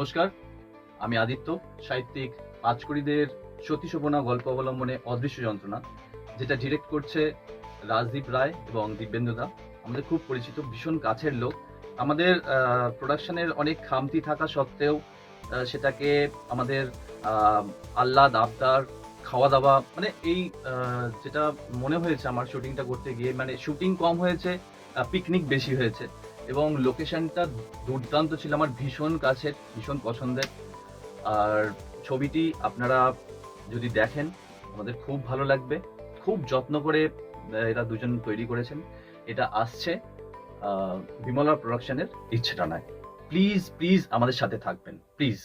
নমস্কার, আমি আদিত্য, সাহিত্যিক পাঁচকড়িদের সতীশোভনা গল্প অবলম্বনে অদৃশ্য যন্ত্রণা, যেটা ডিরেক্ট করছে রাজদীপ রায় এবং দিব্যেন্দু দা। আমাদের খুব পরিচিত, ভীষণ কাছের লোক। আমাদের প্রোডাকশনের অনেক খামতি থাকা সত্ত্বেও সেটাকে আমাদের আহ্লাদ আবদার, খাওয়া দাওয়া, মানে এই যেটা মনে হয়েছে আমার শুটিংটা করতে গিয়ে, মানে শুটিং কম হয়েছে, পিকনিক বেশি হয়েছে। এবং লোকেশনটা দুর্দান্ত ছিল, আমার ভীষণ কাছের, ভীষণ পছন্দের। আর ছবিটি আপনারা যদি দেখেন আমাদের খুব ভালো লাগবে। খুব যত্ন করে এরা দুজন তৈরি করেছেন। এটা আসছে বিমলা প্রোডাকশনের ইচ্ছেটা নয়। প্লিজ প্লিজ আমাদের সাথে থাকবেন, প্লিজ।